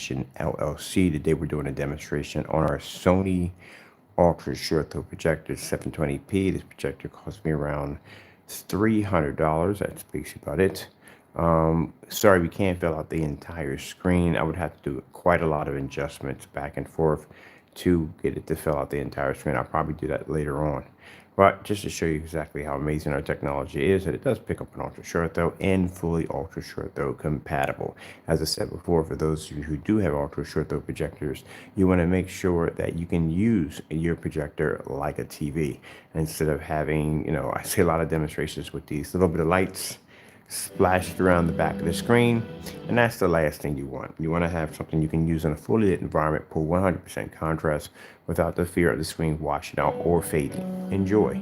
Demonstration LLC. Today we're doing a demonstration on our Sony ultra short throw projector 720p. This projector cost me around $300. That's basically about it. Sorry, we can't fill out the entire screen. I would have to do quite a lot of adjustments back and forth to get it to fill out the entire screen. I'll probably do that later on. But just to show you exactly how amazing our technology is, that it does pick up an ultra short throw and fully ultra short throw compatible. As I said before, for those of you who do have ultra short throw projectors, you want to make sure that you can use your projector like a TV instead of having, I see a lot of demonstrations with these little bit of lights splashed around the back of the screen, and that's the last thing you want. You want to have something you can use in a fully lit environment, pull 100% contrast without the fear of the screen washing out or fading. Enjoy.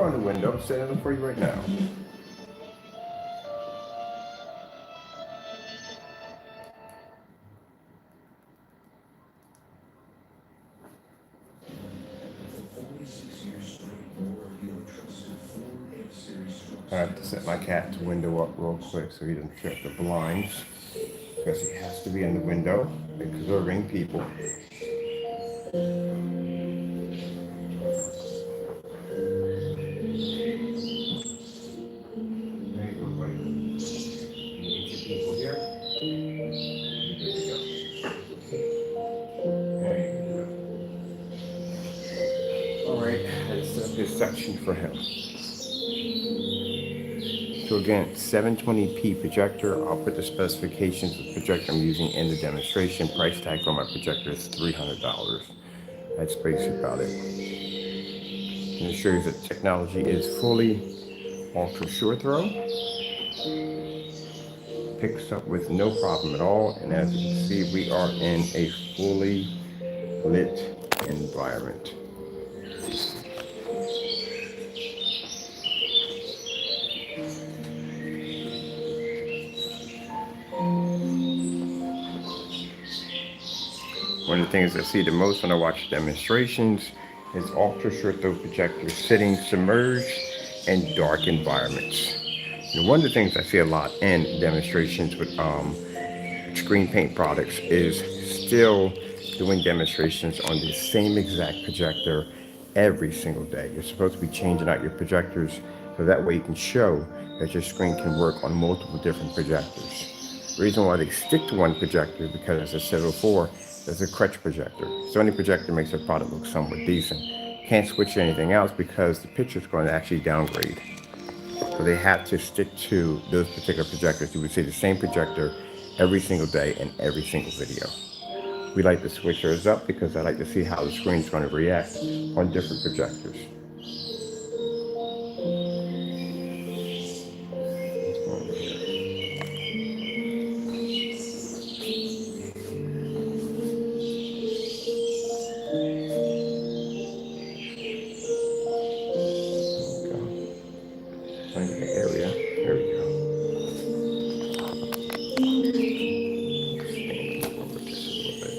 are in the window. I'm setting them for you right now. I have to set my cat's window up real quick so he doesn't shut the blinds, because he has to be in the window observing people. There you go, buddy. Get your people here. There you go. There you go. All right, let's set up his section for him. So again, 720p projector. I'll put the specifications of the projector I'm using in the demonstration. Price tag for my projector is $300. That's basically about it. And it shows that technology is fully ultra short throw. Picks up with no problem at all. And as you can see, we are in a fully lit environment. One of the things I see the most when I watch demonstrations is ultra short throw projectors sitting submerged in dark environments. And one of the things I see a lot in demonstrations with screen paint products is still doing demonstrations on the same exact projector every single day. You're supposed to be changing out your projectors so that way you can show that your screen can work on multiple different projectors. The reason why they stick to one projector, because as I said before, there's a crutch projector. Sony projector makes their product look somewhat decent. Can't switch to anything else because the picture's going to actually downgrade. So they have to stick to those particular projectors. You would see the same projector every single day in every single video. We like to switch ours up because I like to see how the screen's going to react on different projectors. Find the area. There we go. Stand over just a little bit.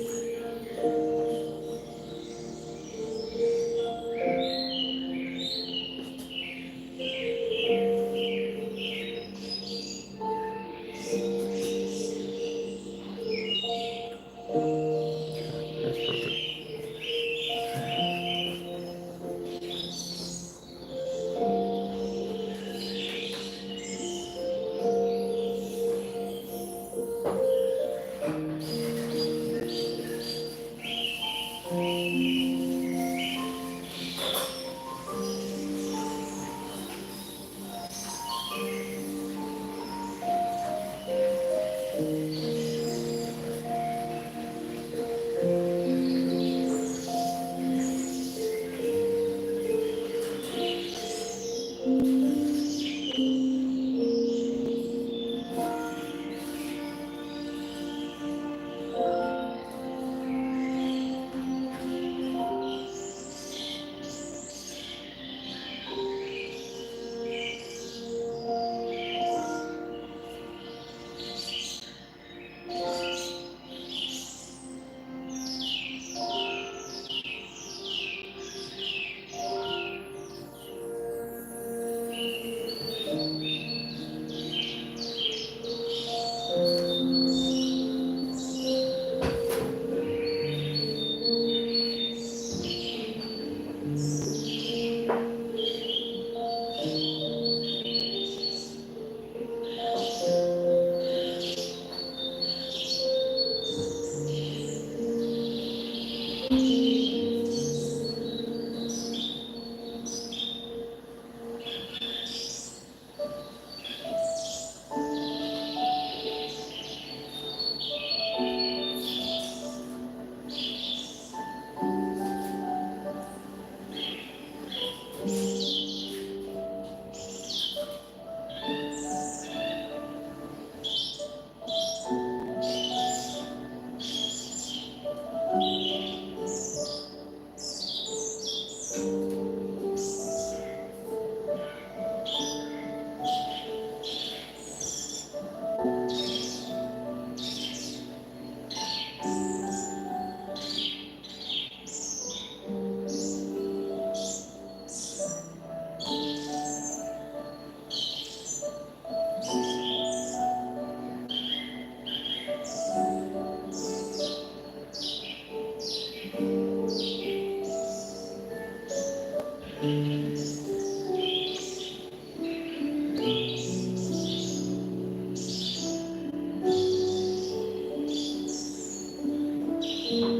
Getting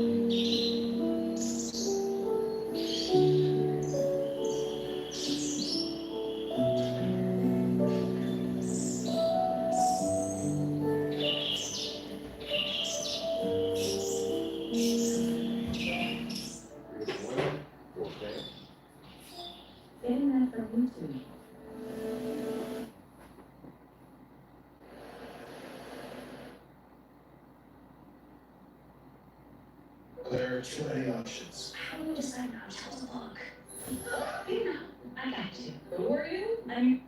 that from YouTube. There are too many options. How do we decide how to look? You know, I got you. Who are you? I'm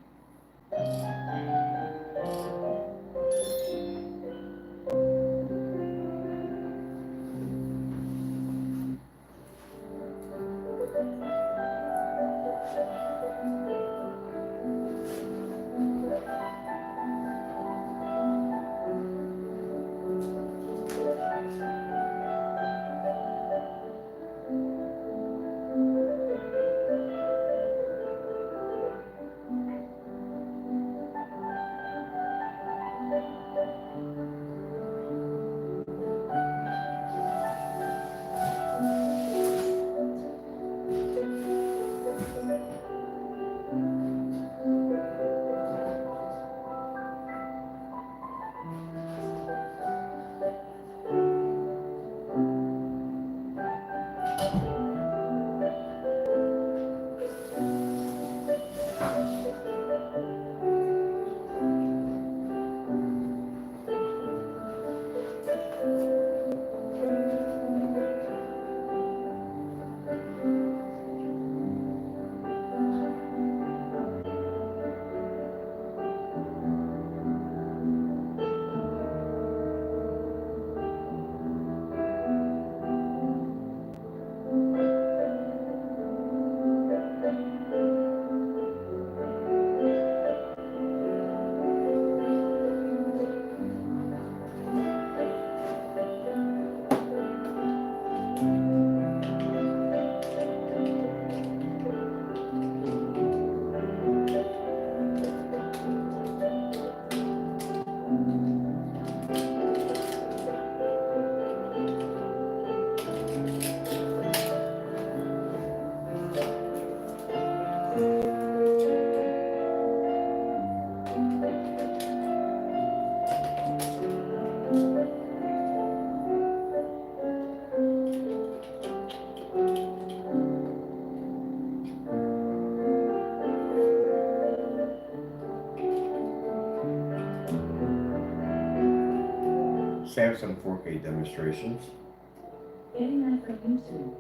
Samsung 4K demonstrations. getting that from YouTube.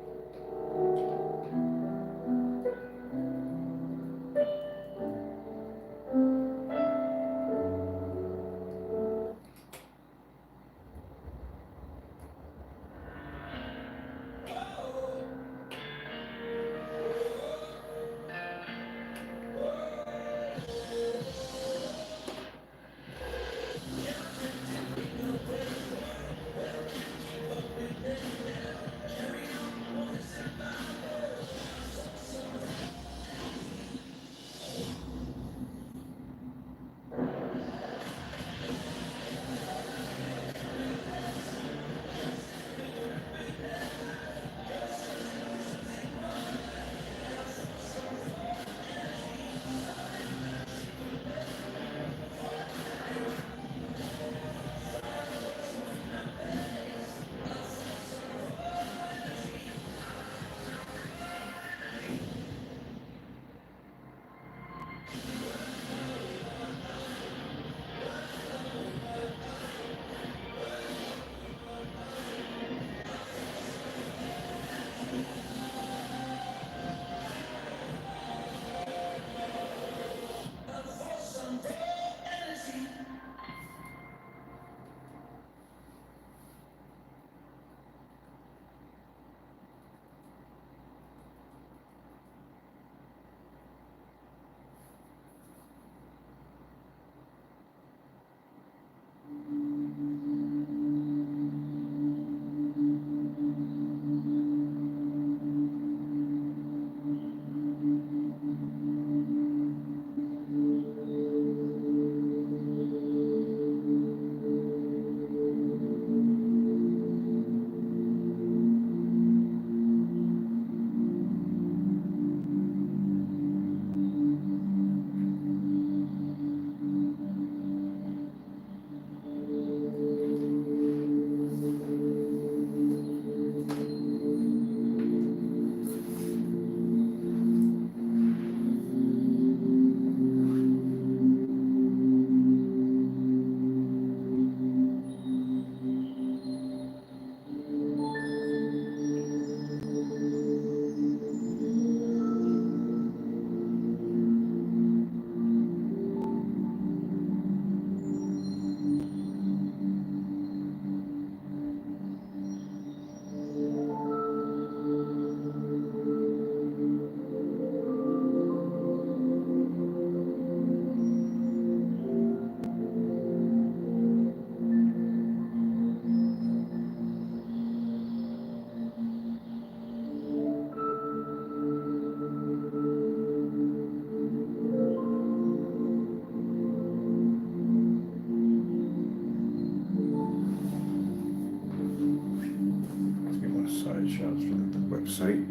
shots for the website.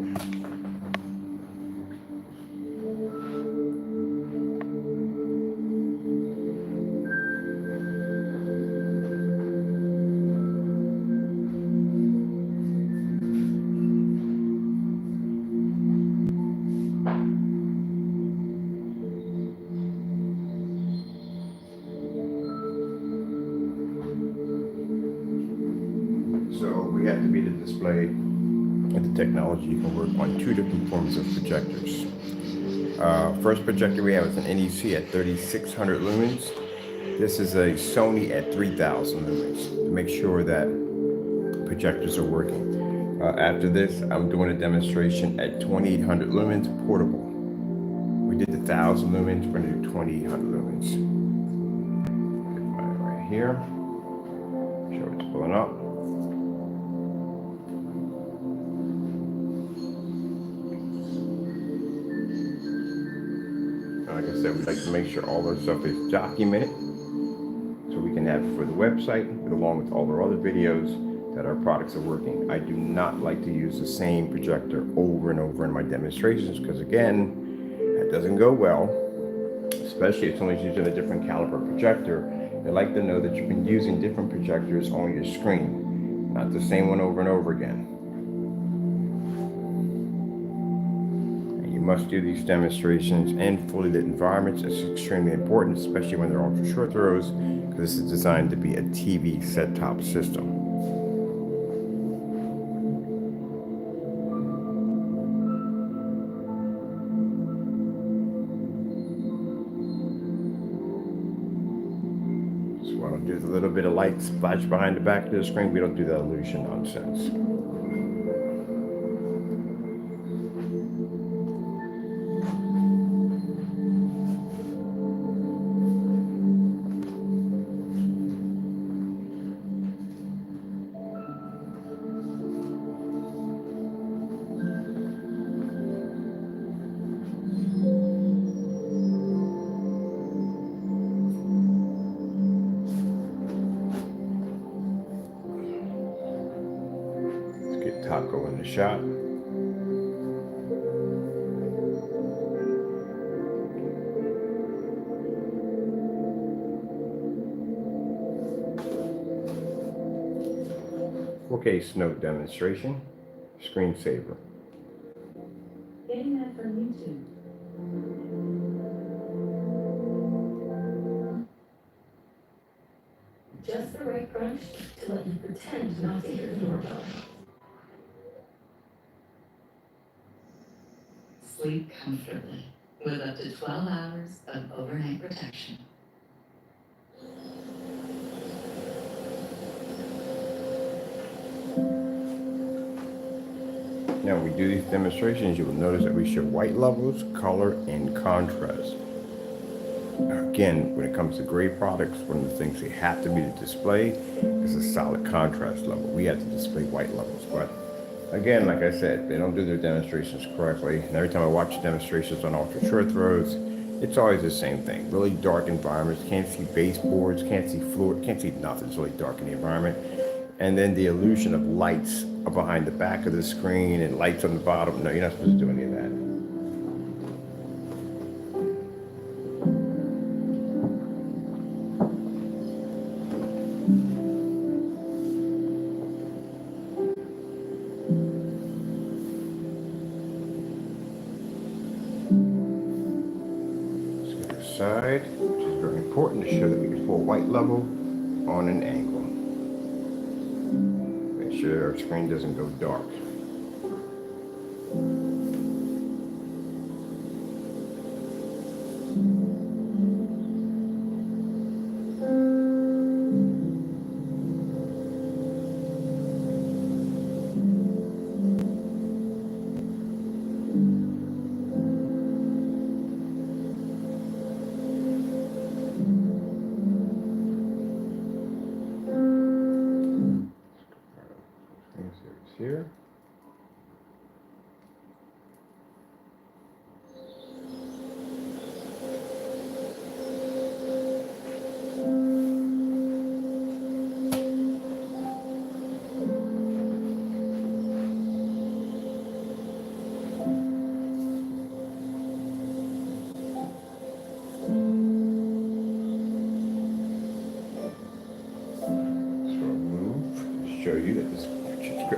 So we have to be the display and the technology. You can work on two different forms of projectors. First projector we have is an NEC at 3600 lumens. This is a Sony at 3000 lumens to make sure that projectors are working. After this, I'm doing a demonstration at 2800 lumens portable. We did the 1000 lumens, we're gonna do 2800 lumens. Get mine right here. Show it's pulling up. Like I said, we like to make sure all our stuff is documented so we can have it for the website, along with all our other videos that our products are working. I do not like to use the same projector over and over in my demonstrations because, again, that doesn't go well, especially if someone's using a different caliber projector. They like to know that you've been using different projectors on your screen, not the same one over and over again. Must do these demonstrations in fully lit environments. It's extremely important, especially when they're ultra short throws, because this is designed to be a TV set-top system. So I don't do the little bit of light splash behind the back of the screen. We don't do that illusion nonsense. Taco in the shot. Okay, snow demonstration. Screensaver. Getting that from YouTube. Just the right crunch to let you pretend not to hear the doorbell. Sleep comfortably with up to 12 hours of overnight protection. Now, when we do these demonstrations, you will notice that we show white levels, color, and contrast. Again, when it comes to gray products, one of the things they have to be to display is a solid contrast level. We have to display white levels, but again, like I said, they don't do their demonstrations correctly. And every time I watch demonstrations on ultra short throws, it's always the same thing. Really dark environments, can't see baseboards, can't see floor, can't see nothing. It's really dark in the environment. And then the illusion of lights behind the back of the screen and lights on the bottom. No, you're not supposed to do any of that. Side, which is very important to show that we can pull white level on an angle. Make sure our screen doesn't go dark. Here. you that this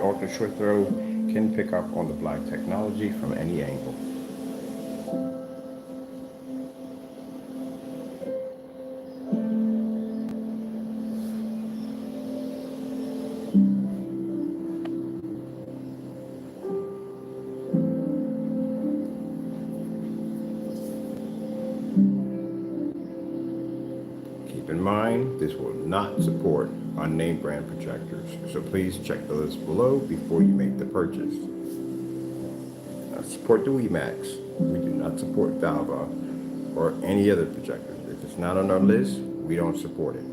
ultra short throw can pick up on the black technology from any angle. Keep in mind, this will not support unnamed brand projectors, so please check the list below before you make the purchase. Support the WeMax. We do not support Valva or any other projector. If it's not on our list, we don't support it.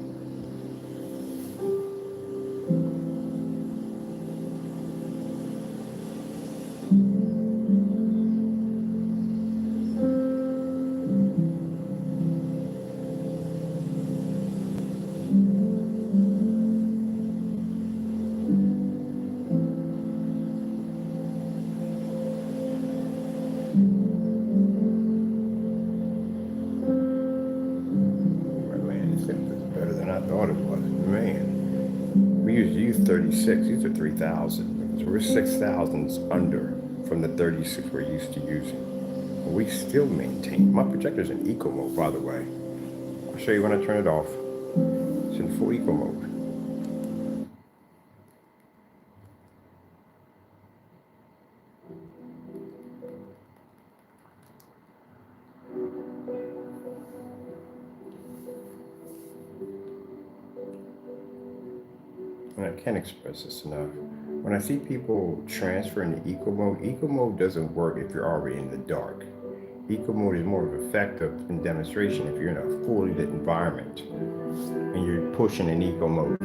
I thought it was. Man, we used to use 36. These are 3,000. So we're 6,000s under from the 36 we're used to using. We still maintain. My projector's in eco mode, by the way. I'll show you when I turn it off. It's in full eco mode. And I can't express this enough. When I see people transfer into eco mode doesn't work if you're already in the dark. Eco mode is more of effective in demonstration if you're in a fully lit environment and you're pushing in eco mode.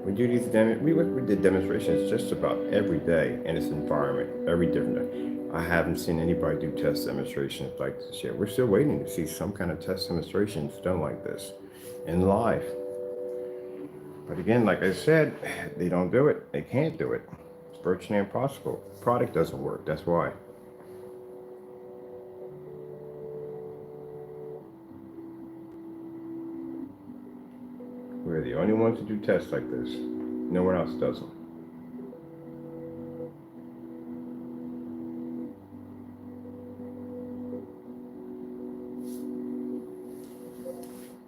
We do these we did demonstrations just about every day in this environment, every different day. I haven't seen anybody do test demonstrations like this yet. We're still waiting to see some kind of test demonstrations done like this in live. But again, like I said, they don't do it. They can't do it. It's virtually impossible. The product doesn't work. That's why. We're the only ones who do tests like this. No one else does them.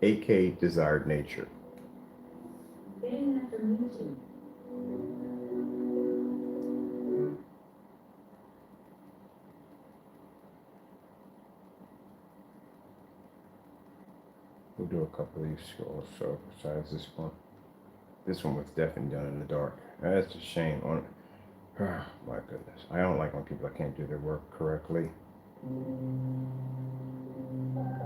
AK Desired Nature. We'll do a couple of these also, besides this one. This one was definitely done in the dark. That's a shame on it. Oh, my goodness. I don't like when people can't do their work correctly.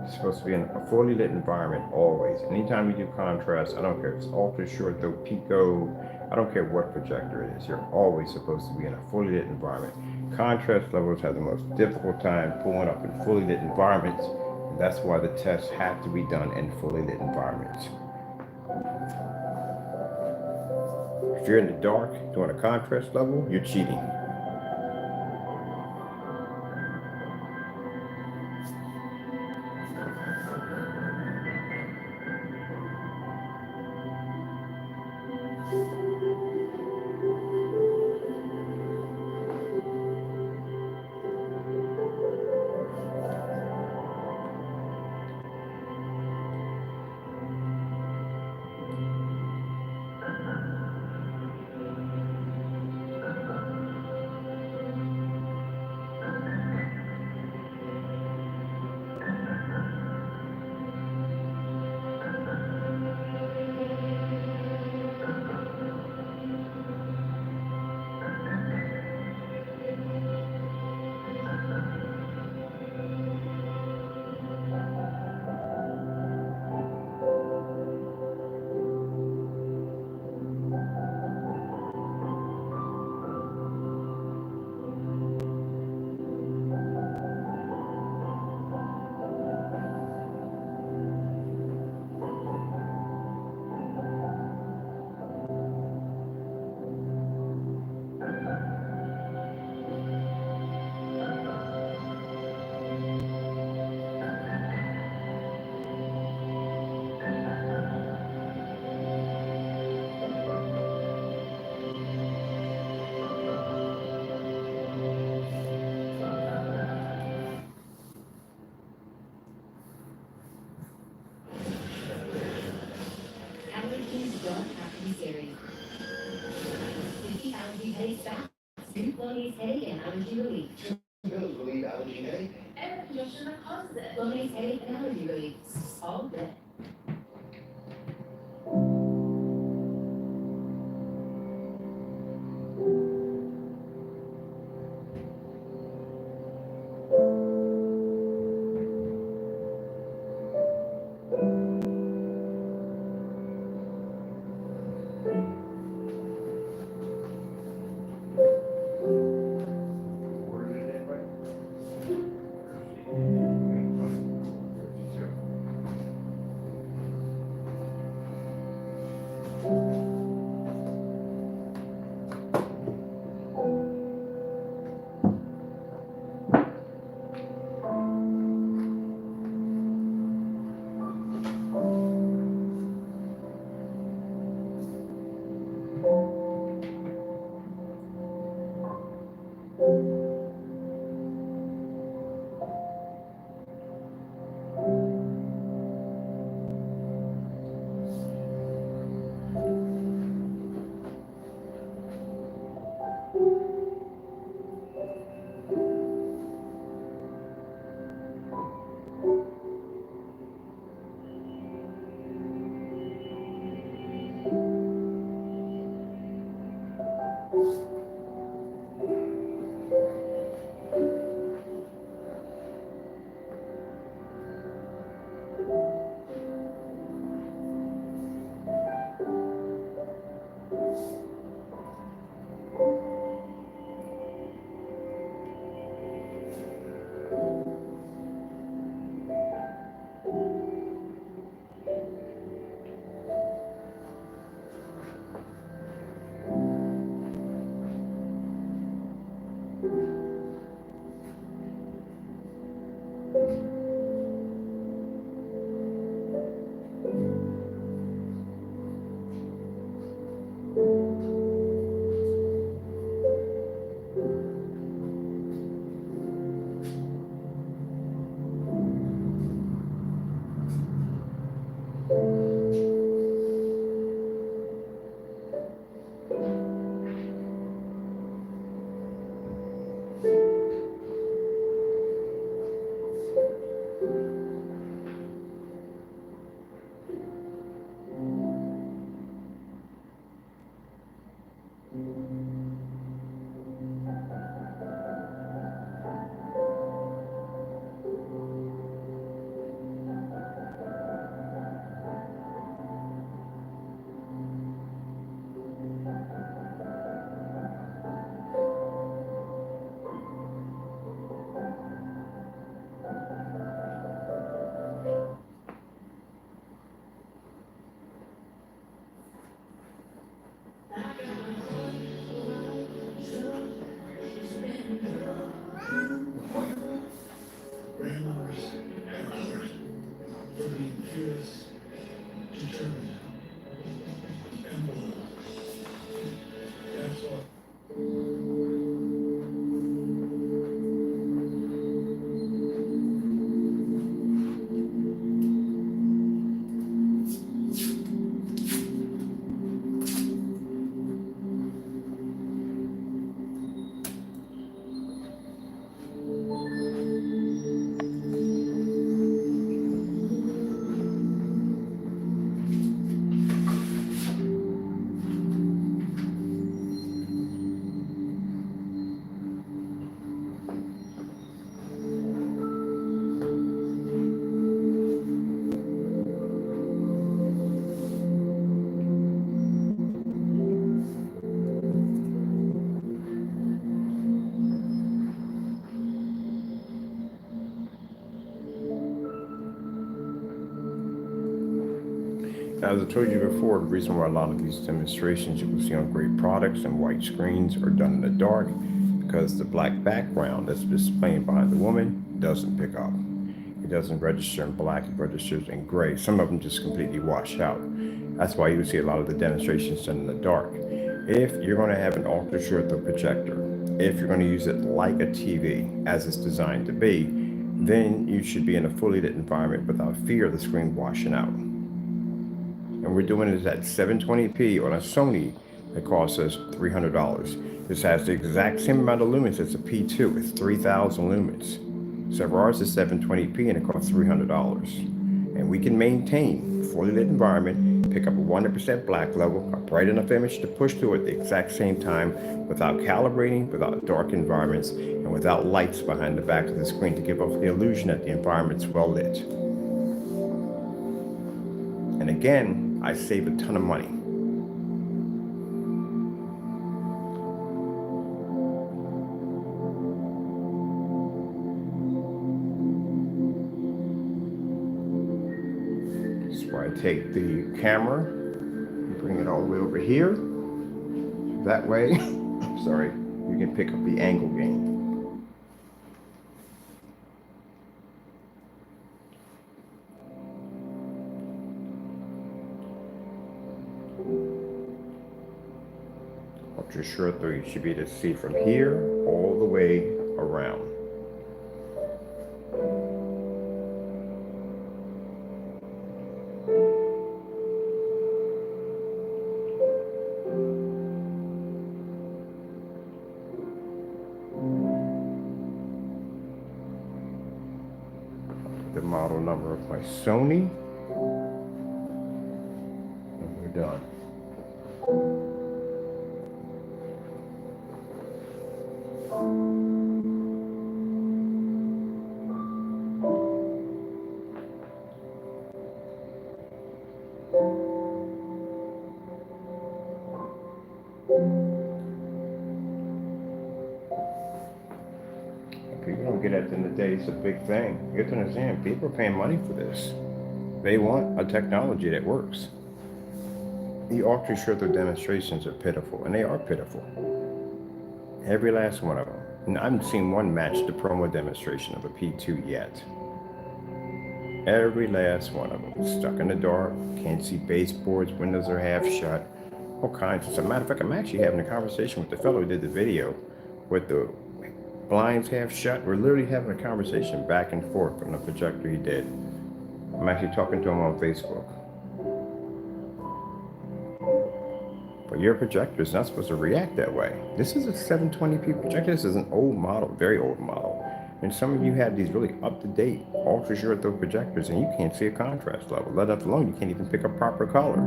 It's supposed to be in a fully lit environment always. Anytime you do contrast, I don't care if it's ultra short, though, pico, I don't care what projector it is. You're always supposed to be in a fully lit environment. Contrast levels have the most difficult time pulling up in fully lit environments. And that's why the tests have to be done in fully lit environments. If you're in the dark doing a contrast level, you're cheating. opposite will make headache and allergy relief all day. Grandmothers have colored for being fearless, determined, and bold. That's all. As I told you before, the reason why a lot of these demonstrations you will see on great products and white screens are done in the dark, because the black background that's displaying behind the woman doesn't pick up. It doesn't register in black, it registers in gray. Some of them just completely wash out. That's why you see a lot of the demonstrations done in the dark. If you're going to have an ultra short throw projector, if you're going to use it like a TV, as it's designed to be, then you should be in a fully lit environment without fear of the screen washing out. And we're doing it at 720p on a Sony that costs us $300. This has the exact same amount of lumens as a P2. It's 3,000 lumens. So ours is 720p and it costs $300. And we can maintain fully lit environment, pick up a 100% black level, a bright enough image to push through at the exact same time without calibrating, without dark environments, and without lights behind the back of the screen to give off the illusion that the environment's well lit. And again, I save a ton of money. I take the camera and bring it all the way over here. That way, sorry, you can pick up the angle gain. Ultra short though, you should be able to see from here all the way around. The model number of my Sony, and we're done. People don't get it at the end of the day, it's a big thing. You have to understand, people are paying money for this. They want a technology that works. The ultra short demonstrations are pitiful, and they are pitiful. Every last one of them. And I haven't seen one match the promo demonstration of a P2 yet. Every last one of them. Stuck in the dark, can't see baseboards, windows are half shut, all kinds. As a matter of fact, I'm actually having a conversation with the fellow who did the video with the blinds half shut. We're literally having a conversation back and forth from the projector he did. I'm actually talking to him on Facebook. But your projector is not supposed to react that way. This is a 720p projector. This is an old model, very old model. And some of you have these really up-to-date, ultra-short projectors and you can't see a contrast level. Let alone you can't even pick up proper color.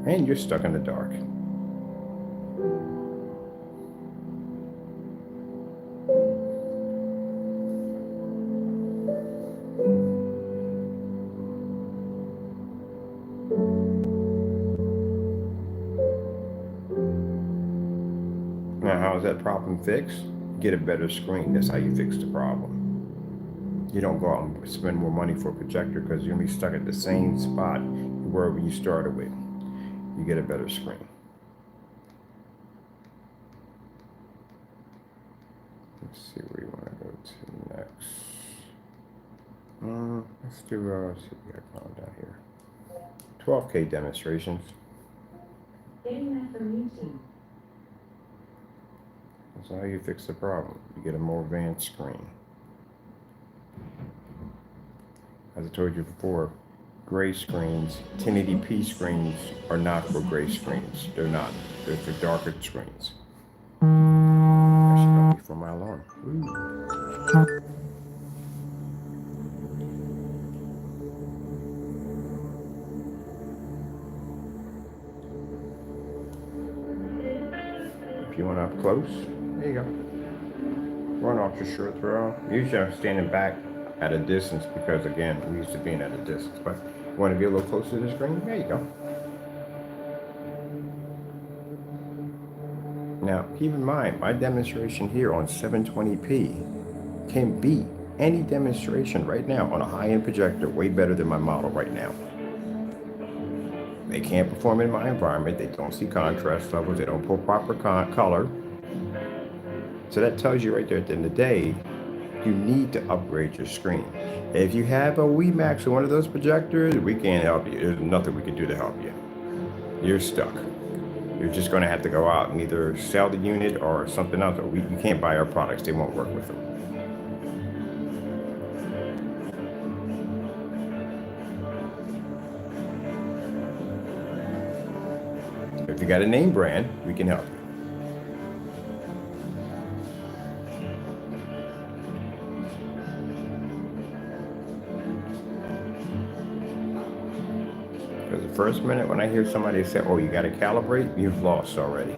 And you're stuck in the dark. Now, how is that problem fixed? Get a better screen. That's how you fix the problem. You don't go out and spend more money for a projector because you're going to be stuck at the same spot you were when you started with. You get a better screen. Let's see where you want to go to next. Let's do, let's see what we got going down here. 12K demonstrations. Getting that from YouTube. That's how you fix the problem. You get a more advanced screen. As I told you before, gray screens, 1080p screens are not for gray screens. They're not. They're for darker screens. Actually, that'll be for my alarm. Ooh. If you want up close, there you go. Run ultra short throw. Usually I'm standing back at a distance because again, we used to being at a distance, but you want to be a little closer to the screen? There you go. Now, keep in mind, my demonstration here on 720p can beat any demonstration right now on a high-end projector way better than my model right now. They can't perform in my environment. They don't see contrast levels. They don't pull proper color. So that tells you right there at the end of the day, you need to upgrade your screen. If you have a WeMax or one of those projectors, we can't help you. There's nothing we can do to help you. You're stuck. You're just going to have to go out and either sell the unit or something else. Or you can't buy our products. They won't work with them. If you got a name brand, we can help you. Because the first minute when I hear somebody say, oh, you got to calibrate, you've lost already.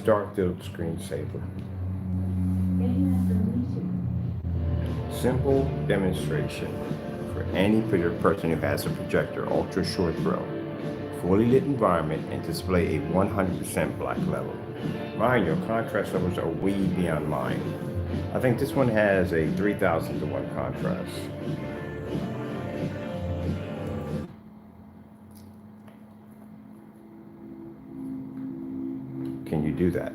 Star-filled screensaver. Simple demonstration for any person who has a projector, ultra short throw, fully lit environment, and display a 100% black level. Mind your contrast levels are way beyond mine. I think this one has a 3,000 to 1 contrast. Can you do that?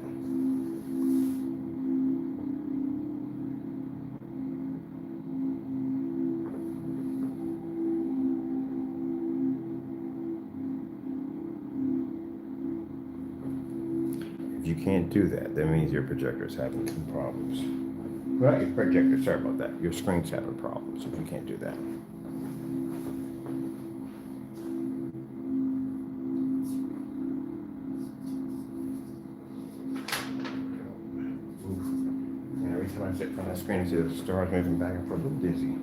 If you can't do that, that means your projector is having some problems. Well, not your projector, sorry about that. Your screen's having problems if you can't do that. Every time I sit in front of the screen, I see the stars moving back and forth. A little dizzy.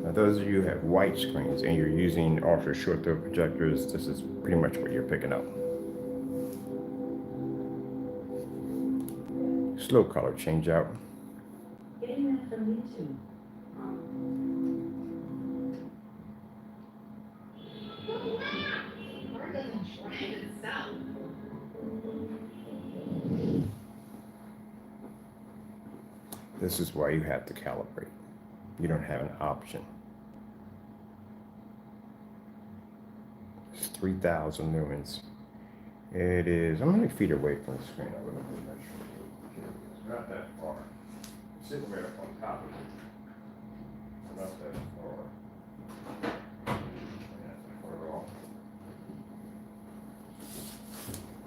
Now, those of you who have white screens and you're using ultra short throw projectors, this is pretty much what you're picking up. Slow color change out. Getting that from YouTube. Art doesn't try itself. This is why you have to calibrate. You don't have an option. It's 3,000 lumens. It is, how many feet away from the screen? I wouldn't be measuring. It's not that far. It's sitting right up on top of it. Not that far. Not that far at all.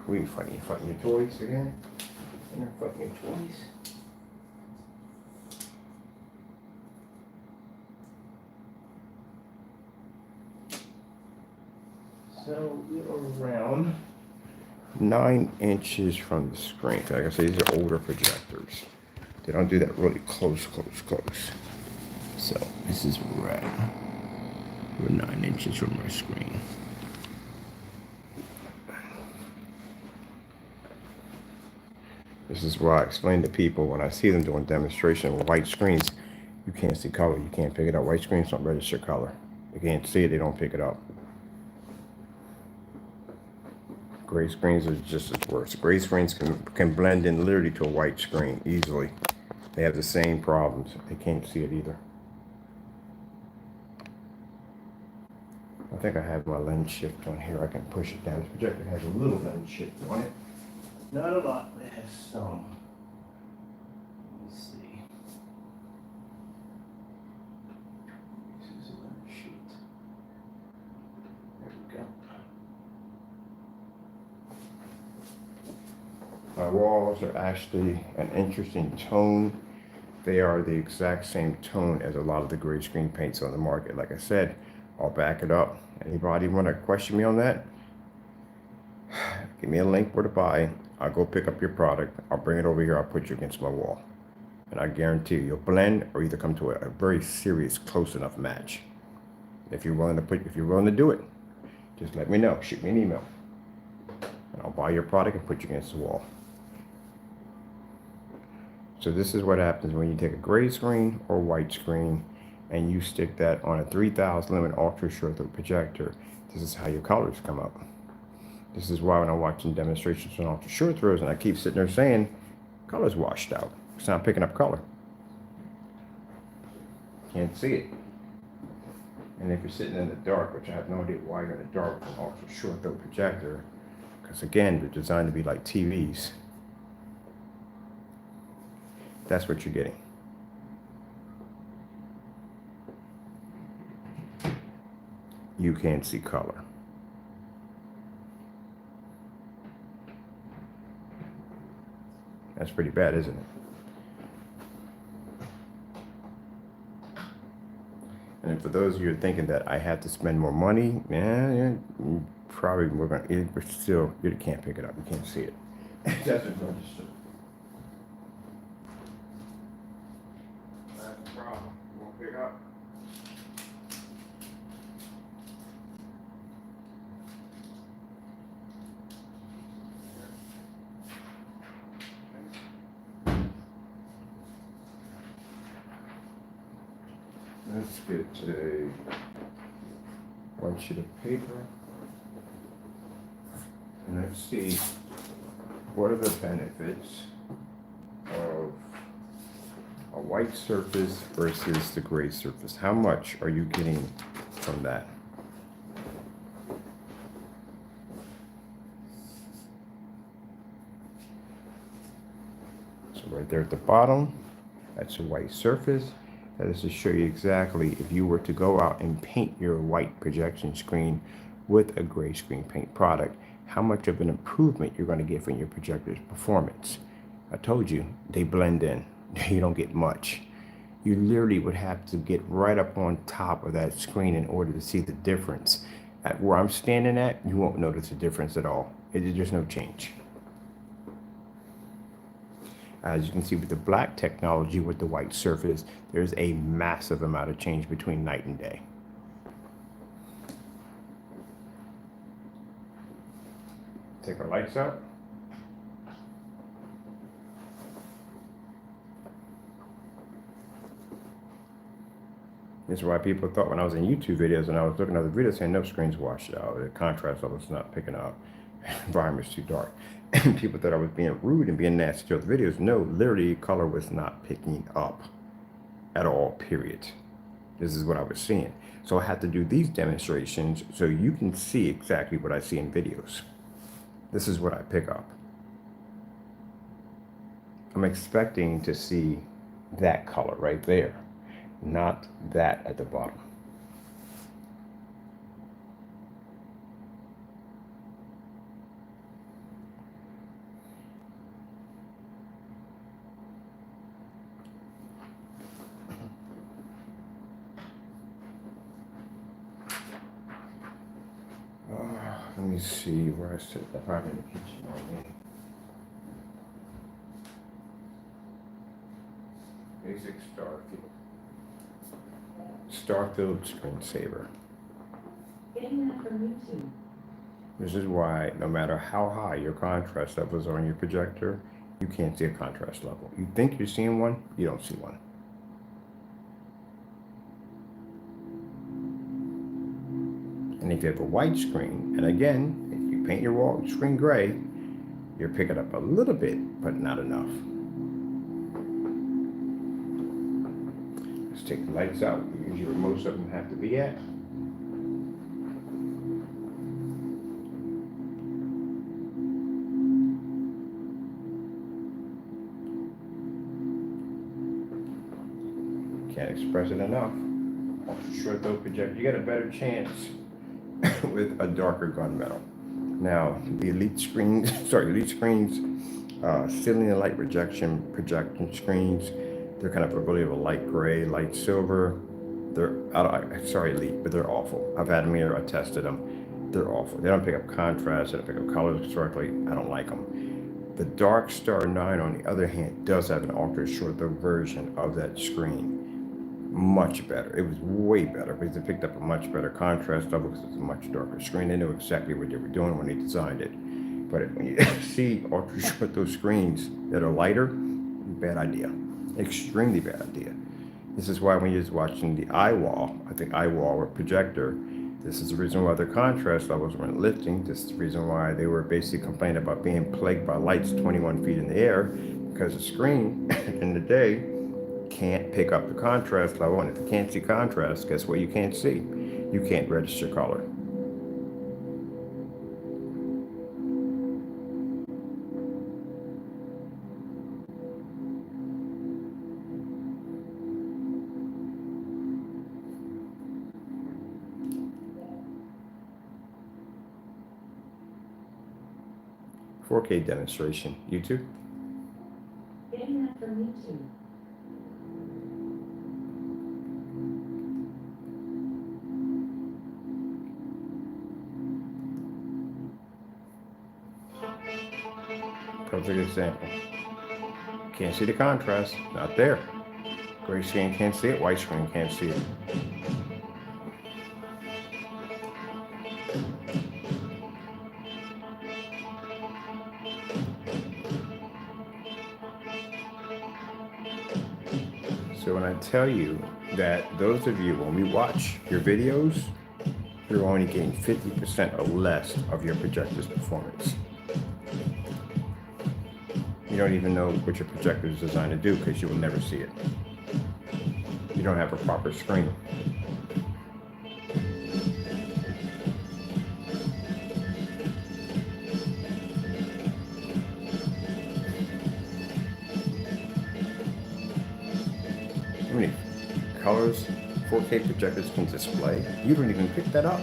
Who are you fighting? You fighting your toys again? You're fighting your toys? So we're around 9 inches from the screen. Like I say, these are older projectors. They don't do that really close. So this is where we're at. We're 9 inches from our screen. This is why I explain to people when I see them doing demonstration with white screens, you can't see color. You can't pick it up. White screens don't register color. They can't see it. They don't pick it up. Gray screens are just as worse. Gray screens can blend in literally to a white screen easily. They have the same problems. They can't see it either. I think I have my lens shift on here. I can push it down. This projector has a little lens shift on it. Not a lot, but it has some. Let me see. This is a lens shift. There we go. My walls are actually an interesting tone. They are the exact same tone as a lot of the gray screen paints on the market. Like I said, I'll back it up. Anybody want to question me on that? Give me a link where to buy. I'll go pick up your product. I'll bring it over here. I'll put you against my wall. And I guarantee you, you'll blend or either come to a very serious, close enough match. If you're willing to do it, just let me know. Shoot me an email. And I'll buy your product and put you against the wall. So this is what happens when you take a gray screen or white screen and you stick that on a 3000 lumen ultra short throw projector, this is how your colors come up. This is why when I'm watching demonstrations on ultra short throws and I keep sitting there saying, color's washed out. It's not picking up color. Can't see it. And if you're sitting in the dark, which I have no idea why you're in the dark with an ultra short throw projector, because again, they're designed to be like TVs. That's what you're getting. You can't see color. That's pretty bad, isn't it? And for those of you who are thinking that I have to spend more money, yeah, probably we're gonna, but still, you can't pick it up. You can't see it. That's registered. That's the problem. Won't pick up. Let's get a white sheet of paper and let's see what are the benefits of a white surface versus the gray surface. How much are you getting from that? So right there at the bottom, that's a white surface. That is to show you exactly if you were to go out and paint your white projection screen with a gray screen paint product, how much of an improvement you're going to get from your projector's performance. I told you, they blend in. You don't get much. You literally would have to get right up on top of that screen in order to see the difference. At where I'm standing at, you won't notice a difference at all. There's just no change. As you can see with the black technology with the white surface, there's a massive amount of change between night and day. Take our lights out. This is why people thought when I was in YouTube videos and I was looking at the videos saying no, screen's washed out, the contrast level's not picking up, environment's too dark. And people thought I was being rude and being nasty to the videos. No, literally color was not picking up at all, period. This is what I was seeing. So I had to do these demonstrations so you can see exactly what I see in videos. This is what I pick up. I'm expecting to see that color right there, not that at the bottom. Let me see where I sit. Probably in the kitchen right now. Basic Starfield screensaver. Getting that from YouTube. This is why no matter how high your contrast levels are on your projector, you can't see a contrast level. You think you're seeing one, you don't see one. And if you have a white screen, and again, if you paint your wall screen gray, you're picking up a little bit, but not enough. Let's take the lights out. Usually where most of them have to be at. Can't express it enough. Ultra short throw projector, you got a better chance with a darker gunmetal. Now, the Elite screens, ceiling and light projection screens, they're kind of really of a light gray, light silver. They're, sorry Elite, but they're awful. I've had them here, I tested them. They're awful. They don't pick up contrast, they don't pick up colors correctly. I don't like them. The Dark Star 9, on the other hand, does have an ultra short throw version of that screen. Much better. It was way better because it picked up a much better contrast level because it's a much darker screen. They knew exactly what they were doing when they designed it. But when you see ultra short throw screens that are lighter, bad idea. Extremely bad idea. This is why when you're watching the eyewall, I think eyewall or projector, this is the reason why their contrast levels weren't lifting. This is the reason why they were basically complaining about being plagued by lights 21 feet in the air, because the screen in the day can't pick up the contrast level. And if you can't see contrast, guess what you can't see? You can't register color. .4K demonstration, YouTube. Getting that from YouTube. Perfect example. Can't see the contrast, not there. Gray screen can't see it, white screen can't see it. So when I tell you that those of you, when we watch your videos, you're only getting 50% or less of your projector's performance. You don't even know what your projector is designed to do because you will never see it. You don't have a proper screen. How many colors 4K projectors can display? You don't even pick that up.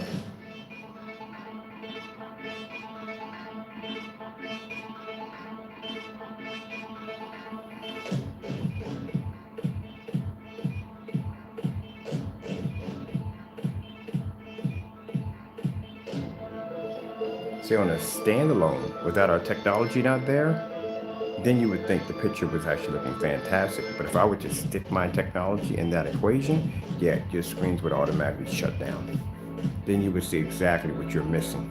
See, on a standalone, without our technology not there, then you would think the picture was actually looking fantastic. But if I were to stick my technology in that equation, yeah, your screens would automatically shut down. Then you would see exactly what you're missing.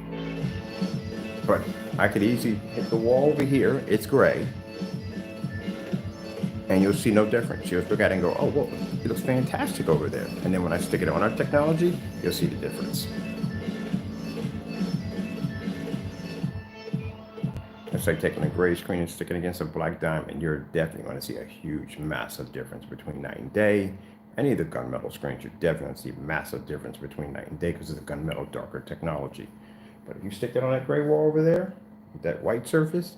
But I could easily hit the wall over here, it's gray, and you'll see no difference. You'll look at it and go, oh, whoa, it looks fantastic over there. And then when I stick it on our technology, you'll see the difference. It's like taking a gray screen and sticking it against a black diamond. You're definitely going to see a huge, massive difference between night and day. Any of the gunmetal screens, you're definitely going to see a massive difference between night and day because of the gunmetal darker technology. But if you stick it on that gray wall over there, that white surface,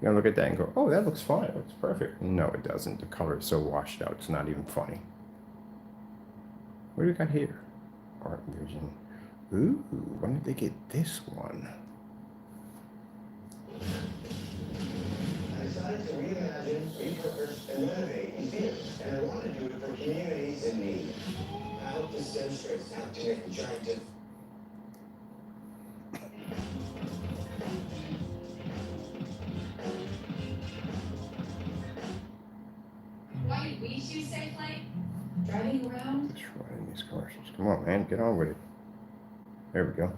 you're going to look at that and go, oh, that looks fine. It looks perfect. No, it doesn't. The color is so washed out. It's not even funny. What do we got here? Art Vision. Ooh, when did they get this one? I decided to reimagine, repurpose, and renovate museums, and I want to do it for communities in need. I hope this demonstrates how to make giant difference. Why did we choose Safe Light? Driving around? Let's try these commercials. Come on, man, get on with it. There we go.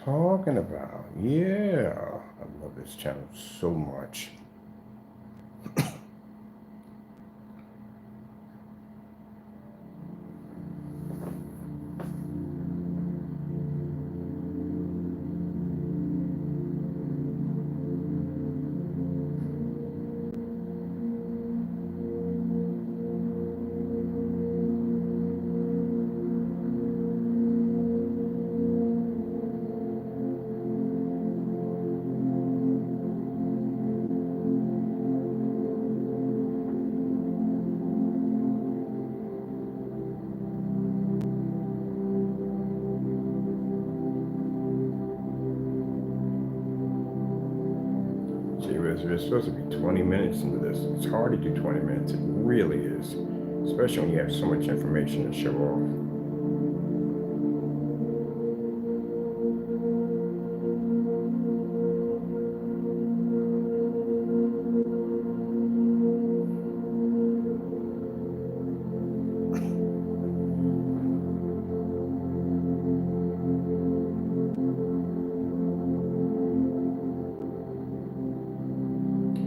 talking about. Yeah, I love this channel so much. It's supposed to be 20 minutes into this. It's hard to do 20 minutes. It really is. Especially when you have so much information to show off.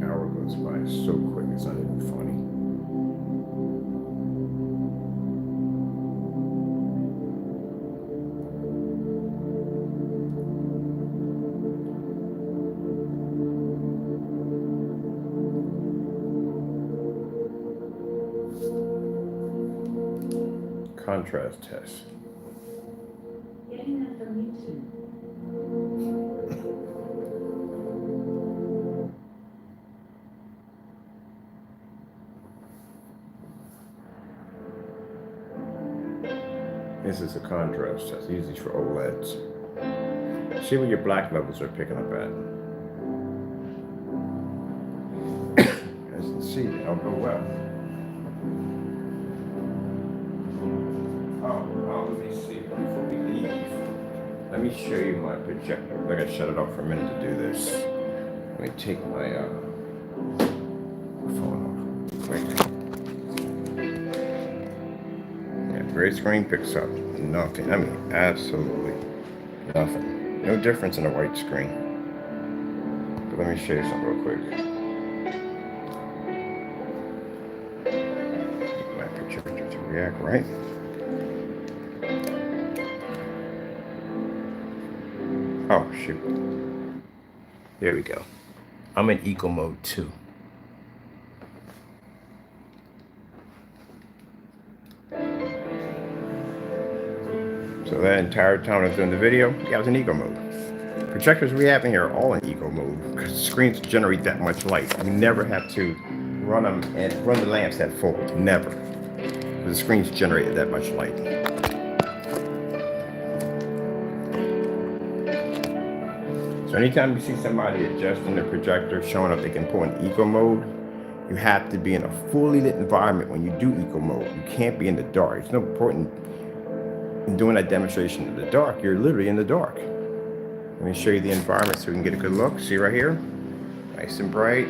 Hour goes by so quick, it's not even funny. Contrast test. Getting that from YouTube. This is a contrast test, usually for OLEDs. See what your black levels are picking up at. As you can see, they'll go well. Let me see. Before we leave, let me show you my projector. I gotta shut it off for a minute to do this. Let me take my phone off. Quick. Gray screen picks up nothing. I mean, absolutely nothing. No difference in a white screen. But let me show you something real quick. Get my projector to react right. Oh, shoot. There we go. I'm in eco mode 2. So that entire time I was doing the video, yeah, I was in eco mode. Projectors we have in here are all in eco mode because screens generate that much light. You never have to run them and run the lamps at full. Never. The screens generate that much light. So anytime you see somebody adjusting the projector, showing up they can pull in eco mode, you have to be in a fully lit environment when you do eco mode. You can't be in the dark. It's no point in doing that demonstration in the dark. You're literally in the dark. Let me show you the environment so we can get a good look. See right here? Nice and bright.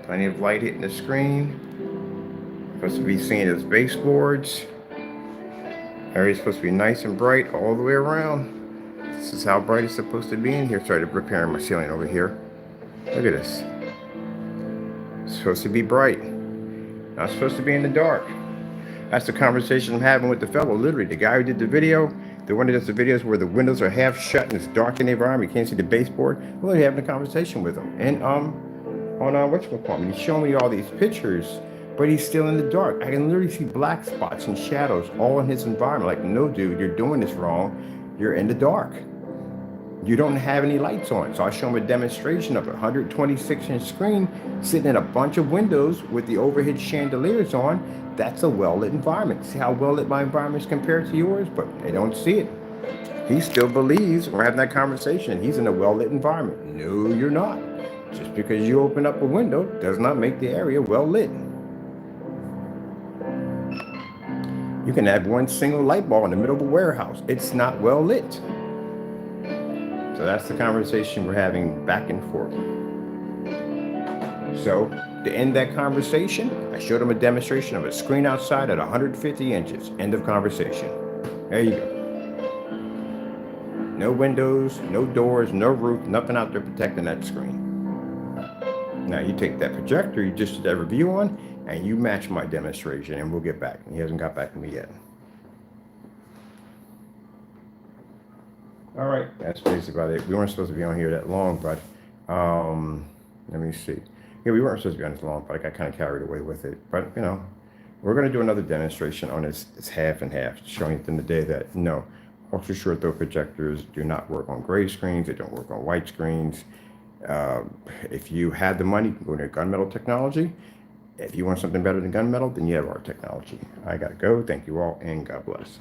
Plenty of light hitting the screen. Supposed to be seeing as baseboards. Area's supposed to be nice and bright all the way around. This is how bright it's supposed to be in here. Started repairing my ceiling over here. Look at this. It's supposed to be bright. Not supposed to be in the dark. That's the conversation I'm having with the fellow. Literally, the guy who did the video, the one that does the videos where the windows are half shut and it's dark in the environment, you can't see the baseboard. I'm literally having a conversation with him. And on whatchamacallit, he's showing me all these pictures, but he's still in the dark. I can literally see black spots and shadows all in his environment. Like, no, dude, you're doing this wrong. You're in the dark. You don't have any lights on. So I show him a demonstration of a 126-inch screen sitting in a bunch of windows with the overhead chandeliers on. That's a well-lit environment. See how well-lit my environment is compared to yours? But they don't see it. He still believes, we're having that conversation, he's in a well-lit environment. No, you're not. Just because you open up a window does not make the area well-lit. You can have one single light bulb in the middle of a warehouse. It's not well-lit. So that's the conversation we're having back and forth. So to end that conversation, I showed him a demonstration of a screen outside at 150 inches. End of conversation. There you go. No windows, no doors, no roof, nothing out there protecting that screen. Now you take that projector you just did that review on, and you match my demonstration, and we'll get back. He hasn't got back to me yet. All right, that's basically about it. We weren't supposed to be on here that long, but let me see. Yeah, we weren't supposed to be on this long, but I got kind of carried away with it. But you know, we're going to do another demonstration on this. It's half and half, showing at the end of the day that no, ultra short throw projectors do not work on gray screens. They don't work on white screens. If you had the money, go to gunmetal technology. If you want something better than gunmetal, then you have our technology. I got to go. Thank you all, and God bless.